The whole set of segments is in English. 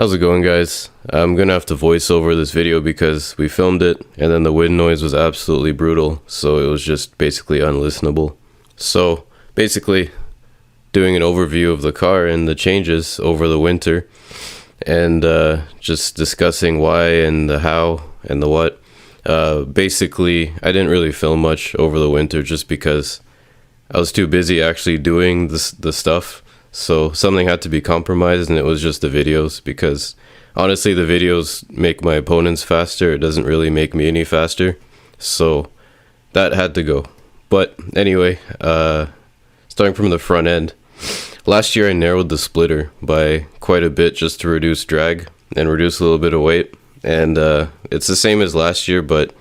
How's it going, guys? I'm gonna have to voice over this video because we filmed it and then the wind noise was absolutely brutal, so it was just basically unlistenable. So basically doing an overview of the car and the changes over the winter, and just discussing why and the how and the what. Basically I didn't really film much over the winter just because I was too busy actually doing the stuff. So something had to be compromised, and it was just the videos, because honestly the videos make my opponents faster. It doesn't really make me any faster, so that had to go. But anyway, starting from the front end, last year I narrowed the splitter by quite a bit just to reduce drag and reduce a little bit of weight, and it's the same as last year, but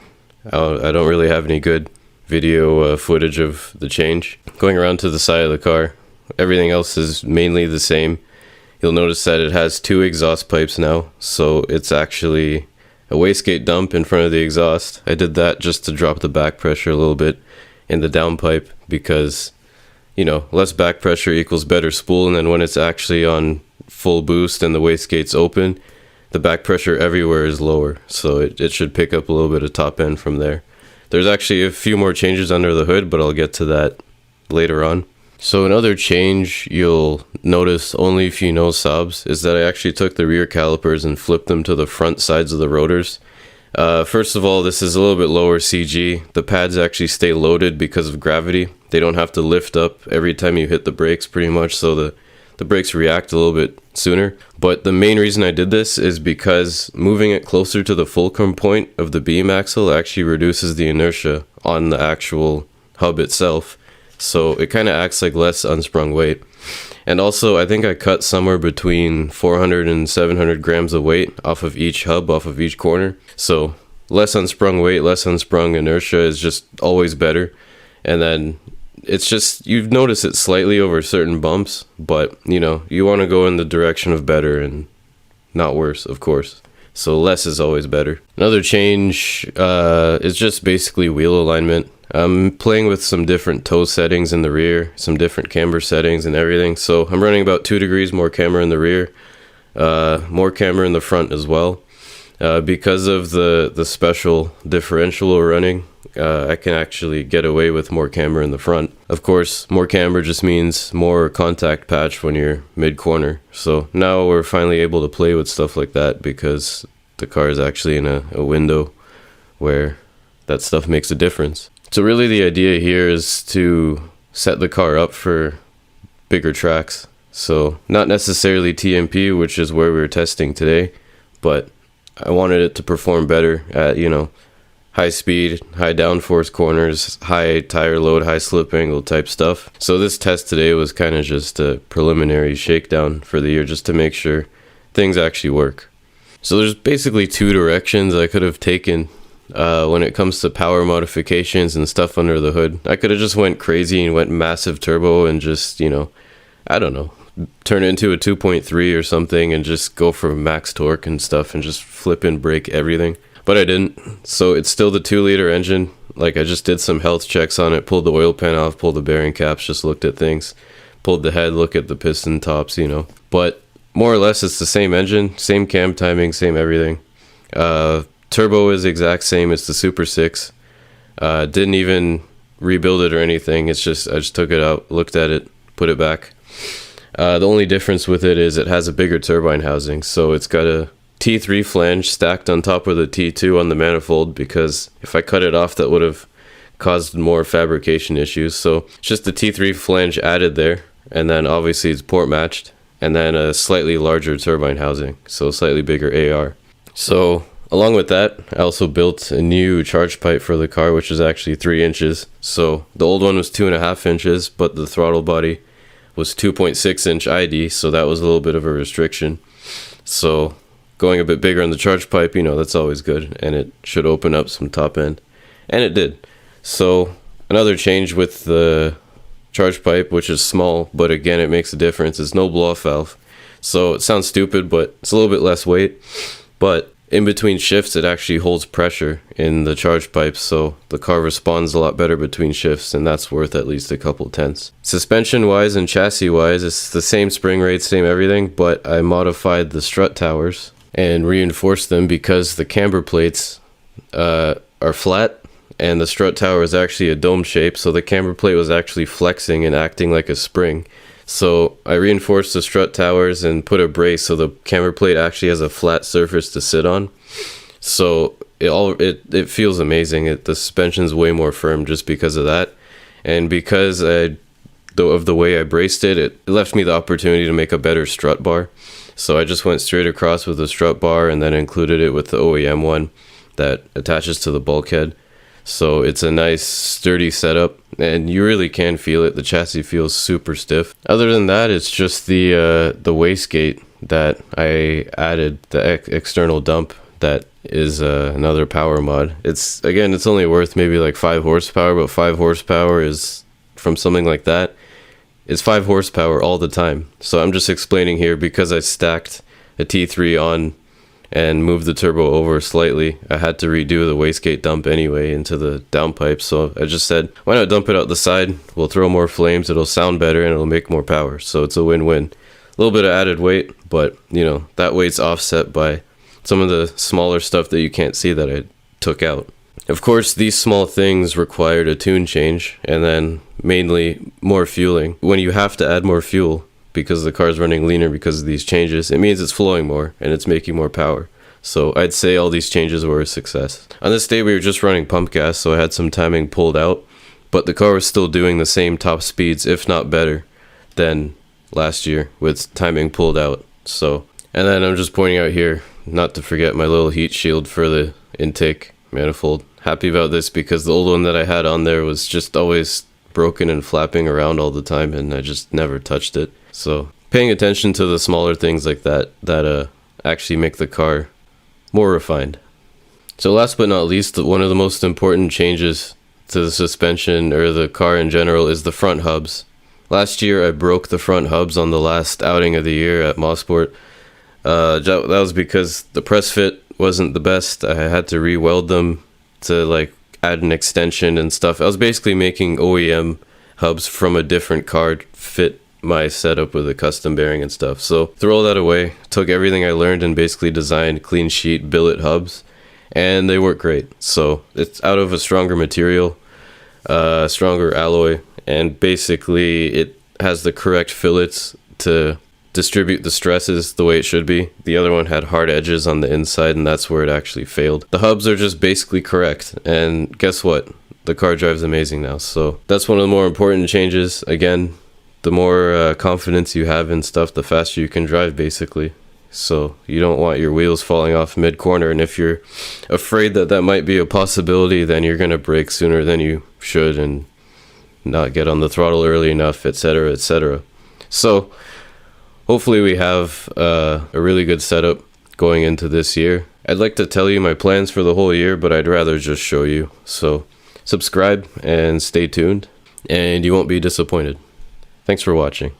I don't really have any good video footage of the change. Going around to the side of the car, everything else is mainly the same. You'll notice that it has two exhaust pipes now, so it's actually a wastegate dump in front of the exhaust. I did that just to drop the back pressure a little bit in the downpipe, because, you know, less back pressure equals better spool, and then when it's actually on full boost and the wastegate's open, the back pressure everywhere is lower, so it should pick up a little bit of top end from there. There's actually a few more changes under the hood, but I'll get to that later on. So another change you'll notice only if you know Saabs is that I actually took the rear calipers and flipped them to the front sides of the rotors. First of all, this is a little bit lower CG. The pads actually stay loaded because of gravity. They don't have to lift up every time you hit the brakes pretty much, so the brakes react a little bit sooner. But the main reason I did this is because moving it closer to the fulcrum point of the beam axle actually reduces the inertia on the actual hub itself. So it kind of acts like less unsprung weight. And also, I think I cut somewhere between 400 and 700 grams of weight off of each hub, off of each corner. So less unsprung weight, less unsprung inertia is just always better. And then it's just, you've noticed it slightly over certain bumps, but you know, you want to go in the direction of better and not worse, of course. So less is always better. Another change is just basically wheel alignment. I'm playing with some different toe settings in the rear, some different camber settings and everything. So I'm running about 2 degrees more camber in the rear, more camber in the front as well. Because of the special differential we're running, I can actually get away with more camber in the front. Of course, more camber just means more contact patch when you're mid-corner. So now we're finally able to play with stuff like that, because the car is actually in a window where that stuff makes a difference. So really the idea here is to set the car up for bigger tracks. So not necessarily TMP, which is where we were testing today, but I wanted it to perform better at, you know, high speed, high downforce corners, high tire load, high slip angle type stuff. So this test today was kind of just a preliminary shakedown for the year, just to make sure things actually work. So there's basically 2 directions I could have taken when it comes to power modifications and stuff under the hood. I could have just went crazy and went massive turbo and just, you know, I don't know, turn it into a 2.3 or something and just go for max torque and stuff and just flip and break everything. But I didn't. So it's still the 2-liter engine. Like, I just did some health checks on it, pulled the oil pan off, pulled the bearing caps, just looked at things, pulled the head, look at the piston tops, you know. But more or less it's the same engine, same cam timing, same everything. Turbo is the exact same as the Super 6. Didn't even rebuild it or anything. It's just, I just took it out, looked at it, put it back. The only difference with it is it has a bigger turbine housing. So it's got a T3 flange stacked on top of the T2 on the manifold, because if I cut it off, that would have caused more fabrication issues. So it's just the T3 flange added there, and then obviously it's port matched, and then a slightly larger turbine housing, so a slightly bigger AR. So along with that, I also built a new charge pipe for the car, which is actually 3 inches. So the old one was 2.5 inches, but the throttle body was 2.6 inch ID, so that was a little bit of a restriction. So going a bit bigger on the charge pipe, you know, that's always good, and it should open up some top end, and it did. So another change with the charge pipe, which is small, but again it makes a difference, is no blow-off valve. So it sounds stupid, but it's a little bit less weight, but in between shifts, it actually holds pressure in the charge pipes, so the car responds a lot better between shifts, and that's worth at least a couple tenths. Suspension wise and chassis wise, it's the same spring rate, same everything, but I modified the strut towers and reinforced them because the camber plates are flat and the strut tower is actually a dome shape, so the camber plate was actually flexing and acting like a spring. So I reinforced the strut towers and put a brace so the camber plate actually has a flat surface to sit on. So it feels amazing. The suspension's way more firm just because of that. And because of the way I braced it, it left me the opportunity to make a better strut bar. So I just went straight across with the strut bar and then included it with the OEM one that attaches to the bulkhead. So it's a nice sturdy setup, and you really can feel it. The chassis feels super stiff. Other than that, it's just the wastegate that I added, the external dump that is another power mod. It's only worth maybe like 5 horsepower, but 5 horsepower is from something like that. It's 5 horsepower all the time. So I'm just explaining here because I stacked a T3 on and moved the turbo over slightly. I had to redo the wastegate dump anyway into the downpipe, so I just said, why not dump it out the side? We'll throw more flames, it'll sound better, and it'll make more power. So it's a win-win. A little bit of added weight, but that weight's offset by some of the smaller stuff that you can't see that I took out. Of course, these small things required a tune change, and then mainly more fueling. When you have to add more fuel, because the car's running leaner because of these changes, it means it's flowing more and it's making more power. So I'd say all these changes were a success. On this day we were just running pump gas, so I had some timing pulled out, but the car was still doing the same top speeds, if not better, than last year with timing pulled out. And then I'm just pointing out here, not to forget my little heat shield for the intake manifold. Happy about this because the old one that I had on there was just always broken and flapping around all the time, and I just never touched it. So paying attention to the smaller things like that actually make the car more refined. So last but not least, one of the most important changes to the suspension or the car in general is the front hubs. Last year I broke the front hubs on the last outing of the year at Motorsports. That was because the press fit wasn't the best. I had to re-weld them to add an extension and stuff. I was basically making OEM hubs from a different car fit my setup with a custom bearing and stuff. So threw all that away, took everything I learned and basically designed clean sheet billet hubs, and they work great. So it's out of a stronger material, stronger alloy, and basically it has the correct fillets to distribute the stresses the way it should be. The other one had hard edges on the inside, and that's where it actually failed. The hubs are just basically correct, and guess what? The car drives amazing now. So that's one of the more important changes. Again, the more confidence you have in stuff, the faster you can drive, basically. So you don't want your wheels falling off mid-corner, and if you're afraid that that might be a possibility, then you're going to brake sooner than you should and not get on the throttle early enough, etc., etc. So hopefully we have a really good setup going into this year. I'd like to tell you my plans for the whole year, but I'd rather just show you. So subscribe and stay tuned, and you won't be disappointed. Thanks for watching.